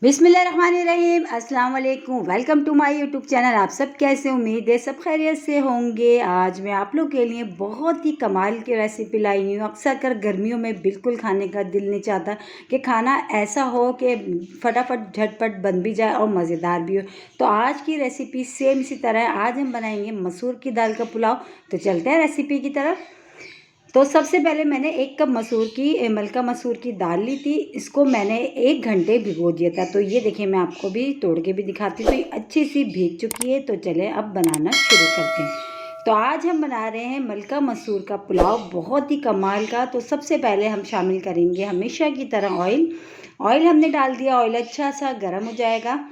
बिस्मिल्लाहिर्रहमानिर्रहीम, अस्सलाम वालेकुम। Welcome to my YouTube channel. आप सब कैसे, उम्मीद है सब खैरियत से होंगे। आज मैं आप लोग के लिए बहुत ही कमाल की रेसिपी लाई हूँ। अक्सर कर गर्मियों में बिल्कुल खाने का दिल नहीं चाहता कि खाना ऐसा हो कि फटाफट झटपट बन भी जाए और मज़ेदार भी हो। तो आज की रेसिपी सेम इसी तरह है। आज हम बनाएंगे मसूर की दाल का पुलाव। तो चलते हैं रेसिपी की तरफ। तो सबसे पहले मैंने 1 कप मलका मसूर की दाल ली थी। इसको मैंने 1 घंटे भिगो दिया था। तो ये देखिए, मैं आपको भी तोड़ के भी दिखाती हूँ। तो ये अच्छी सी भीग चुकी है। तो चले अब बनाना शुरू करते हैं। तो आज हम बना रहे हैं मलका मसूर का पुलाव, बहुत ही कमाल का। तो सबसे पहले हम शामिल करेंगे हमेशा की तरह ऑयल हमने डाल दिया। ऑयल अच्छा सा गर्म हो जाएगा।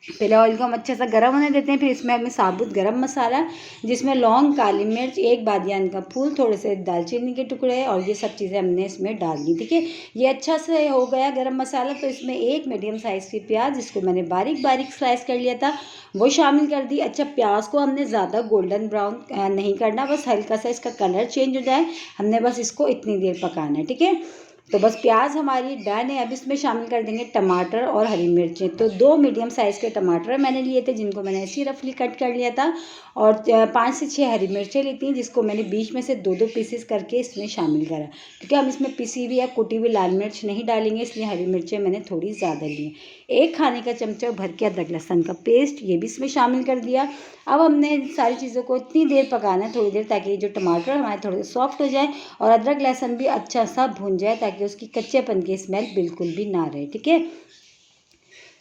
पहले ऑयल को हम अच्छा सा गर्म होने देते हैं। फिर इसमें हमने साबुत गरम मसाला, जिसमें लौंग, काली मिर्च, 1 बादियान का फूल, थोड़े से दालचीनी के टुकड़े और ये सब चीज़ें हमने इसमें डाल दी। ठीक है, ये अच्छा से हो गया गरम मसाला। तो इसमें 1 मीडियम साइज़ की प्याज, जिसको मैंने बारीक बारीक स्लाइस कर लिया था, वो शामिल कर दी। अच्छा, प्याज को हमने ज़्यादा गोल्डन ब्राउन नहीं करना, बस हल्का सा इसका कलर चेंज हो जाए, हमने बस इसको इतनी देर पकाना है। ठीक है, तो बस प्याज हमारी डन है। अब इसमें शामिल कर देंगे टमाटर और हरी मिर्चें। तो 2 मीडियम साइज़ के टमाटर मैंने लिए थे, जिनको मैंने ऐसे ही रफली कट कर लिया था। और 5 से 6 हरी मिर्चें ली थी, जिसको मैंने बीच में से 2-2 पीसेस करके इसमें शामिल करा, क्योंकि हम इसमें पिसी हुई या कुटी हुई लाल मिर्च नहीं डालेंगे, इसलिए हरी मिर्चें मैंने थोड़ी ज़्यादा ली हैं। 1 खाने का चमचा भर के अदरक लहसुन का पेस्ट, ये भी इसमें शामिल कर दिया। अब हमने सारी चीज़ों को इतनी देर पकाना है, थोड़ी देर, ताकि जो टमाटर हमारे थोड़े सॉफ्ट हो जाए और अदरक लहसुन भी अच्छा सा भून जाए, ताकि उसकी कच्चेपन की स्मेल बिल्कुल भी ना रहे। ठीक है,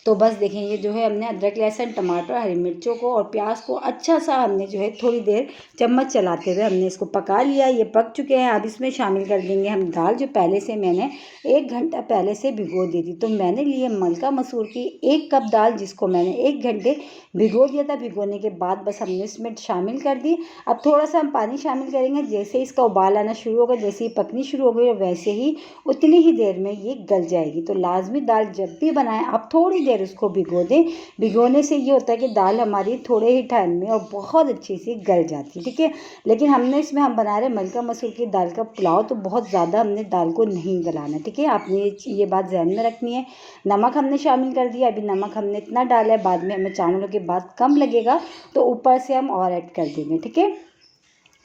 तो बस देखें, ये जो है हमने अदरक लहसुन टमाटर हरी मिर्चों को और प्याज को अच्छा सा हमने जो है थोड़ी देर चम्मच चलाते हुए हमने इसको पका लिया। ये पक चुके हैं। अब इसमें शामिल कर देंगे हम दाल, जो पहले से मैंने 1 घंटा पहले से भिगो दी थी। तो मैंने लिए मलका मसूर की 1 कप दाल, जिसको मैंने 1 घंटे भिगो दिया था। भिगोने के बाद बस हमने इसमें शामिल कर दी। अब थोड़ा सा हम पानी शामिल करेंगे। जैसे ही इसका उबाल आना शुरू होगा, जैसे ही पकनी शुरू हो गई, वैसे ही उतनी ही देर में ये गल जाएगी। तो लाजमी दाल जब भी बनाएं, आप थोड़ी देर उसको भिगो दें। भिगोने से ये होता है कि दाल हमारी थोड़े ही टाइम में और बहुत अच्छी सी गल जाती है। ठीक है, लेकिन हम बना रहे मलका मसूर की दाल का पुलाव, तो बहुत ज़्यादा हमने दाल को नहीं गलाना। ठीक है, आपने ये बात ध्यान में रखनी है। नमक हमने शामिल कर दिया। अभी नमक हमने इतना डाला है, बाद में हमें चावलों के बाद कम लगेगा, तो ऊपर से हम और ऐड कर देंगे। ठीक है,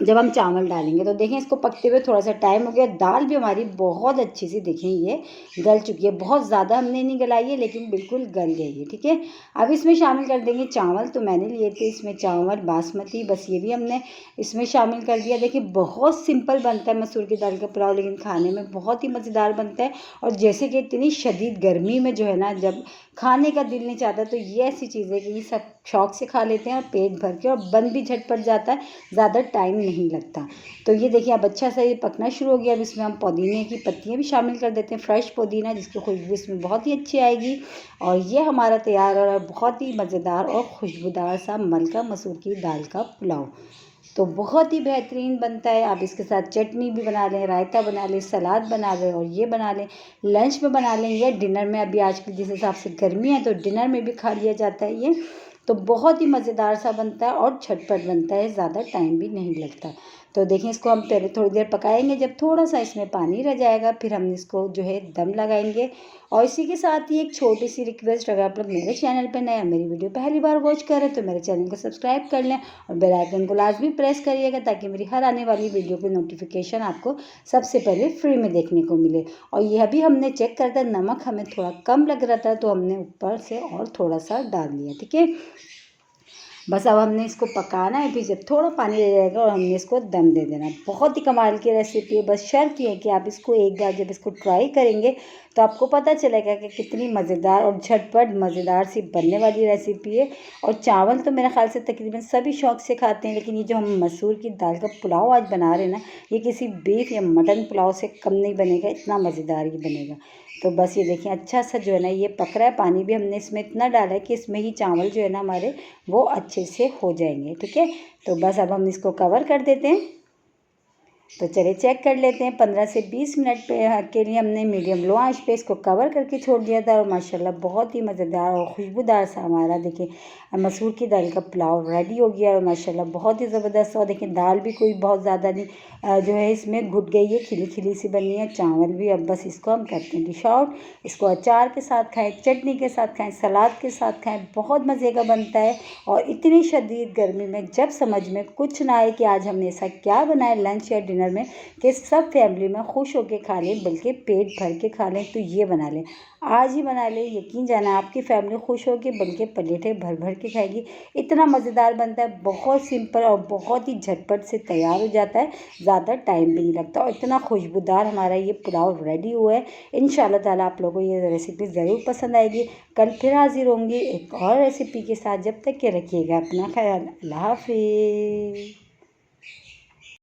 जब हम चावल डालेंगे। तो देखें, इसको पकते हुए थोड़ा सा टाइम हो गया। दाल भी हमारी बहुत अच्छी सी, देखें, ये गल चुकी है। बहुत ज़्यादा हमने नहीं गलाई है, लेकिन बिल्कुल गल गई है। ठीक है, अब इसमें शामिल कर देंगे चावल। तो मैंने लिए थे इसमें चावल बासमती, बस ये भी हमने इसमें शामिल कर दिया। देखिए, बहुत सिंपल बनता है मसूर की दाल का पुलाव, लेकिन खाने में बहुत ही मज़ेदार बनता है। और जैसे कि इतनी शदीद गर्मी में जो है ना, जब खाने का दिल नहीं चाहता, तो ये ऐसी चीज़ है कि ये सब शौक से खा लेते हैं और पेट भर के, और बन भी झटपट जाता है, ज़्यादा टाइम नहीं लगता। तो ये देखिए, अब अच्छा सा ये पकना शुरू हो गया। अब इसमें हम पुदीने की पत्तियाँ भी शामिल कर देते हैं, फ्रेश पुदीना, जिसकी खुशबू इसमें बहुत ही अच्छी आएगी। और ये हमारा तैयार हो रहा है बहुत ही मज़ेदार और खुशबूदार सा मलका मसूर की दाल का पुलाव। तो बहुत ही बेहतरीन बनता है। आप इसके साथ चटनी भी बना लें, रायता बना लें, सलाद बना लें, और ये बना लें, लंच में बना लें या डिनर में। अभी आज के जिस हिसाब से गर्मी है, तो डिनर में भी खा लिया जाता है ये। तो बहुत ही मज़ेदार सा बनता है और झटपट बनता है, ज़्यादा टाइम भी नहीं लगता। तो देखें, इसको हम पहले थोड़ी देर पकाएंगे। जब थोड़ा सा इसमें पानी रह जाएगा, फिर हम इसको जो है दम लगाएंगे। और इसी के साथ ही एक छोटी सी रिक्वेस्ट, अगर आप लोग मेरे चैनल पर नए, मेरी वीडियो पहली बार वॉच कर रहे हैं, तो मेरे चैनल को सब्सक्राइब कर लें और बेल आइकन को लाजमी प्रेस करिएगा, ताकि मेरी हर आने वाली वीडियो की नोटिफिकेशन आपको सबसे पहले फ्री में देखने को मिले। और यह भी हमने चेक करता, नमक हमें थोड़ा कम लग रहा था, तो हमने ऊपर से और थोड़ा सा डाल दिया। ठीक है, बस अब हमने इसको पकाना है। फिर जब थोड़ा पानी रह जाएगा, और हमने इसको दम दे देना। बहुत ही कमाल की रेसिपी है। बस शर्त ये है कि आप इसको एक बार जब इसको ट्राई करेंगे, तो आपको पता चलेगा कि कितनी मज़ेदार और झटपट मज़ेदार सी बनने वाली रेसिपी है। और चावल तो मेरे ख़्याल से तकरीबन सभी शौक़ से खाते हैं, लेकिन ये जो हम मसूर की दाल का पुलाव आज बना रहे हैं ना, ये किसी बीफ या मटन पुलाव से कम नहीं बनेगा, इतना मज़ेदार ये बनेगा। तो बस ये देखिए, अच्छा सा जो है ना ये पक रहा है। पानी भी हमने इसमें इतना डाला है कि इसमें ही चावल जो है ना हमारे, वो अच्छे से हो जाएंगे। ठीक है, तो बस अब हम इसको कवर कर देते हैं। तो चलिए चेक कर लेते हैं। 15 से 20 मिनट के लिए हमने मीडियम लो आंच पे इसको कवर करके छोड़ दिया था और माशाल्लाह बहुत ही मज़ेदार और खुशबूदार सा हमारा देखिए मसूर की दाल का पुलाव रेडी हो गया और माशाल्लाह बहुत ही ज़बरदस्त। और देखिए दाल भी कोई बहुत ज़्यादा नहीं जो है इसमें घुट गई है, खिली खिली सी बनी है। चावल भी अब बस इसको हम करते हैं डिश आउट। इसको अचार के साथ खाएँ, चटनी के साथ खाएँ, सलाद के साथ खाएँ, बहुत मज़े का बनता है। और इतनी शदीद गर्मी में जब समझ में कुछ ना आए कि आज हमने ऐसा क्या बनाया लंच या डिनर में कि सब फैमिली में खुश होकर खा लें, बल्कि पेट भर के खा लें, तो ये बना लें। आज ही बना लें, यकीन जाना आपकी फैमिली खुश होगी, बल्कि प्लेटें भर भर के खाएगी। इतना मज़ेदार बनता है, बहुत सिंपल और बहुत ही झटपट से तैयार हो जाता है, ज़्यादा टाइम भी नहीं लगता और इतना खुशबूदार हमारा ये पुलाव रेडी हुआ है। इंशाल्लाह ताला आप लोगों को ये रेसिपी ज़रूर पसंद आएगी। कल फिर हाजिर होंगी एक और रेसिपी के साथ। जब तक के रखिएगा अपना ख्याल। अल्लाह हाफिज़।